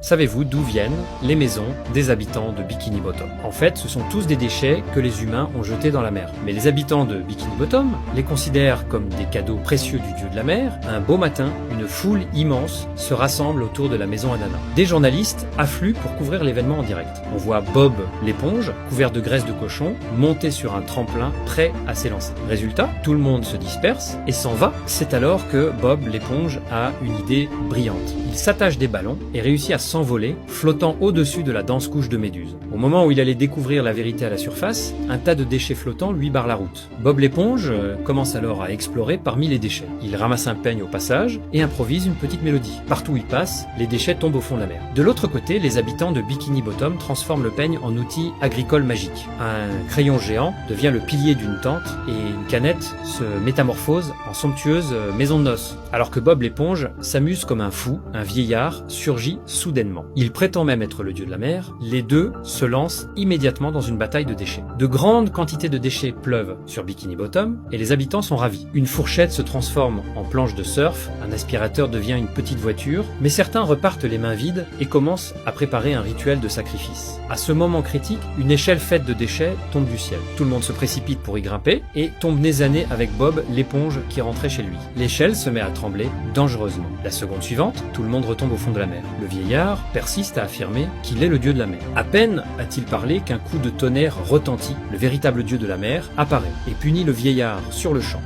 Savez-vous d'où viennent les maisons des habitants de Bikini Bottom? En fait, ce sont tous des déchets que les humains ont jetés dans la mer. Mais les habitants de Bikini Bottom les considèrent comme des cadeaux précieux du dieu de la mer. Un beau matin, une foule immense se rassemble autour de la maison Ananas. Des journalistes affluent pour couvrir l'événement en direct. On voit Bob l'éponge, couvert de graisse de cochon, monté sur un tremplin prêt à s'élancer. Résultat, tout le monde se disperse et s'en va. C'est alors que Bob l'éponge a une idée brillante. Il s'attache des ballons et réussit à s'envoler, flottant au-dessus de la dense couche de méduses. Au moment où il allait découvrir la vérité à la surface, un tas de déchets flottants lui barre la route. Bob l'éponge commence alors à explorer parmi les déchets. Il ramasse un peigne au passage et improvise une petite mélodie. Partout où il passe, les déchets tombent au fond de la mer. De l'autre côté, les habitants de Bikini Bottom transforment le peigne en outil agricole magique. Un crayon géant devient le pilier d'une tente et une canette se métamorphose en somptueuse maison de noces. Alors que Bob l'éponge s'amuse comme un fou, un vieillard surgit soudainement. Il prétend même être le dieu de la mer. Les deux se lancent immédiatement dans une bataille de déchets. De grandes quantités de déchets pleuvent sur Bikini Bottom et les habitants sont ravis. Une fourchette se transforme en planche de surf, un aspirateur devient une petite voiture, mais certains repartent les mains vides et commencent à préparer un rituel de sacrifice. À ce moment critique, une échelle faite de déchets tombe du ciel. Tout le monde se précipite pour y grimper et tombe nez à nez avec Bob l'éponge qui rentrait chez lui. L'échelle se met à trembler dangereusement. La seconde suivante, tout le monde retombe au fond de la mer. Le vieillard persiste à affirmer qu'il est le dieu de la mer. À peine a-t-il parlé qu'un coup de tonnerre retentit. Le véritable dieu de la mer apparaît et punit le vieillard sur le champ.